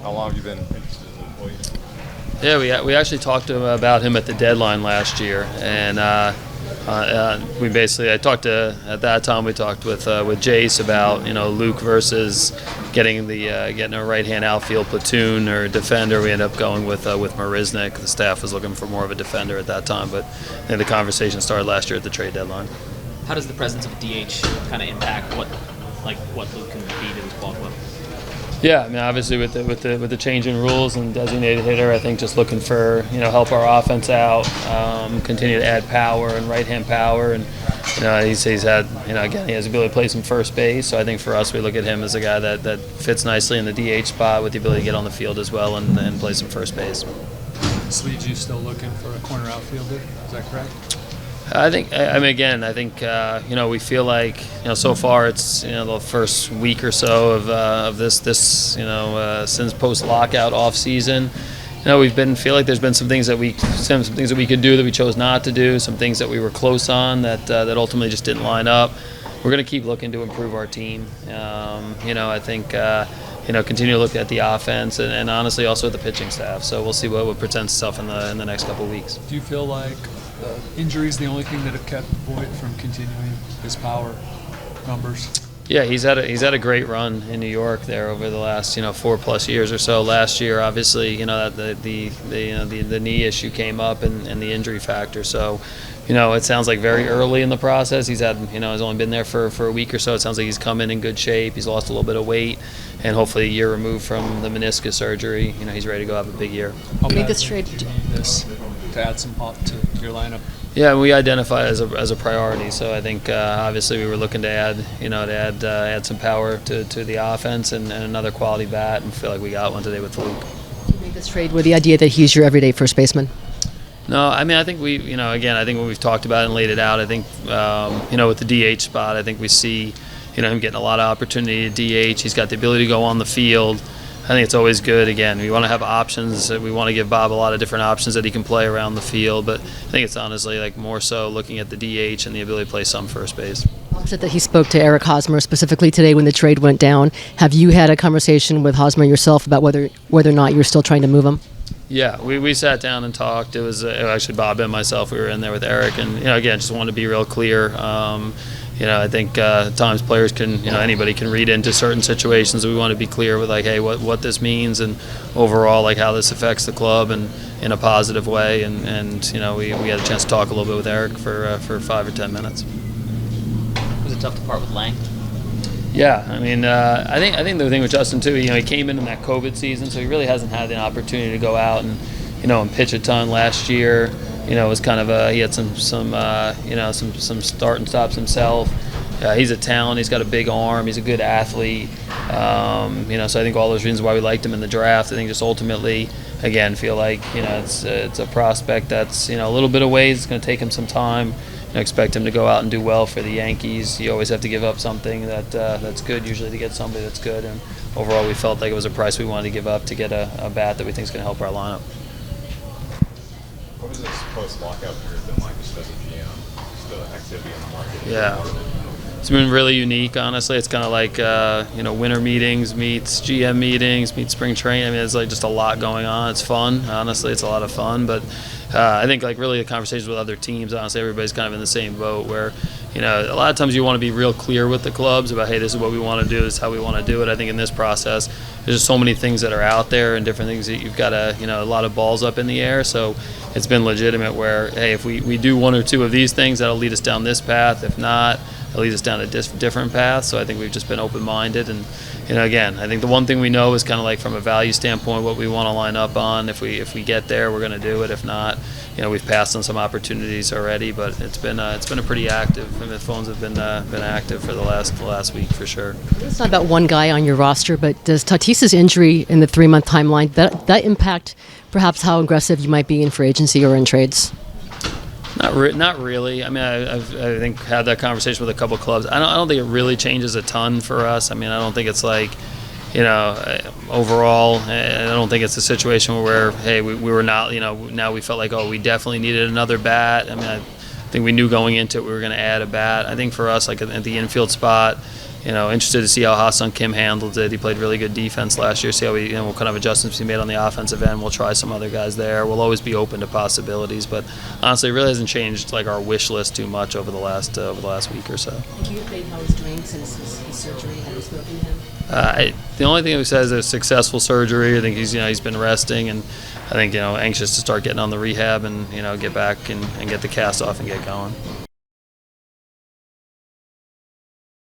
How long have you been interested in Luke Voit? Yeah, we actually talked to him about him at the deadline last year, and I talked to, at that time we talked with Jace about Luke versus getting a right-hand outfield platoon or defender. We ended up going with Marisnik. The staff was looking for more of a defender at that time, but the conversation started last year at the trade deadline. How does the presence of a DH kind of impact what Luke can be to his ball club? Yeah, I mean, obviously with the change in rules and designated hitter, I think just looking for help our offense out, continue to add power and right-hand power, and he's had again he has the ability to play some first base. So I think for us, we look at him as a guy that fits nicely in the DH spot with the ability to get on the field as well and play some first base. This leaves you still looking for a corner outfielder. Is that correct? I think we feel like so far it's the first week or so of this since post lockout off season. Feel like there's been some things that we could do that we chose not to do, some things that we were close on that ultimately just didn't line up. We're going to keep looking to improve our team. I think continue to look at the offense and honestly also at the pitching staff. So we'll see what presents itself in the next couple of weeks. Do you feel like injury is the only thing that have kept Voit from continuing his power numbers? Yeah, he's had a great run in New York there over the last 4+ years or so. Last year, obviously, the knee issue came up and the injury factor. So, it sounds like very early in the process. He's only been there for a week or so. It sounds like he's come in good shape. He's lost a little bit of weight, and hopefully a year removed from the meniscus surgery. He's ready to go have a big year. How bad this trade do you need this to add some pop to your lineup? Yeah, we identify it as a priority. So I think obviously we were looking to add some power to the offense and another quality bat, and feel like we got one today with Luke. Do you make this trade with the idea that he's your everyday first baseman? No, I mean I think I think when we've talked about it and laid it out, I think with the DH spot, I think we see him getting a lot of opportunity at DH. He's got the ability to go on the field. I think it's always good. Again, we want to have options. We want to give Bob a lot of different options that he can play around the field. But I think it's honestly more so looking at the DH and the ability to play some first base. Bob said that he spoke to Eric Hosmer specifically today when the trade went down. Have you had a conversation with Hosmer yourself about whether or not you're still trying to move him? Yeah, we sat down and talked. It was actually Bob and myself. We were in there with Eric, and again, just wanted to be real clear. I think at times players can, anybody can read into certain situations. We want to be clear with hey, what this means and overall how this affects the club and in a positive way. And we had a chance to talk a little bit with Eric for 5 or 10 minutes. Was it tough to part with Lang? Yeah, I mean, I think the thing with Justin too, he came in that COVID season, so he really hasn't had the opportunity to go out and pitch a ton last year. It was kind of he had some start and stops himself. He's a talent. He's got a big arm. He's a good athlete. So I think all those reasons why we liked him in the draft. I think just ultimately, again, feel like it's a prospect that's a little bit of ways. It's going to take him some time. Expect him to go out and do well for the Yankees. You always have to give up something that's good usually to get somebody that's good. And overall, we felt like it was a price we wanted to give up to get a bat that we think is going to help our lineup. What has this post-lockout period been like just as a GM? Just the activity in the market? Yeah. It's been really unique, honestly. It's kind of like, winter meetings meets GM meetings, meets spring training. I mean, there's just a lot going on. It's fun. Honestly, it's a lot of fun. But I think really the conversations with other teams, honestly, everybody's kind of in the same boat where, a lot of times you want to be real clear with the clubs about, hey, this is what we want to do, this is how we want to do it. I think in this process, there's just so many things that are out there and different things that you've got a lot of balls up in the air. So it's been legitimate where, hey, if we do one or two of these things, that'll lead us down this path. If not, it'll lead us down a different path. So I think we've just been open-minded. And, again, I think the one thing we know is kind of from a value standpoint, what we want to line up on. If we get there, we're going to do it. If not, we've passed on some opportunities already. But it's been a pretty active. I mean, the phones have been active for the last week for sure. It's not about one guy on your roster, but does Tatis's injury in the 3-month timeline that impact perhaps how aggressive you might be in free agency or in trades? Not really. I mean, I think had that conversation with a couple clubs. I don't think it really changes a ton for us. I mean, I don't think it's overall, I don't think it's a situation where hey, we were not, now we felt like, oh, we definitely needed another bat. I mean, I think we knew going into it we were going to add a bat. I think for us, at the infield spot, interested to see how Ha-Sung Kim handled it. He played really good defense last year. See how what kind of adjustments he made on the offensive end. We'll try some other guys there. We'll always be open to possibilities, but honestly, it really hasn't changed like our wish list too much over the last week or so. Have you played how he's doing since his surgery? Have you spoken to him? The only thing we said is a successful surgery. I think he's been resting, and I think anxious to start getting on the rehab and get back and get the cast off and get going.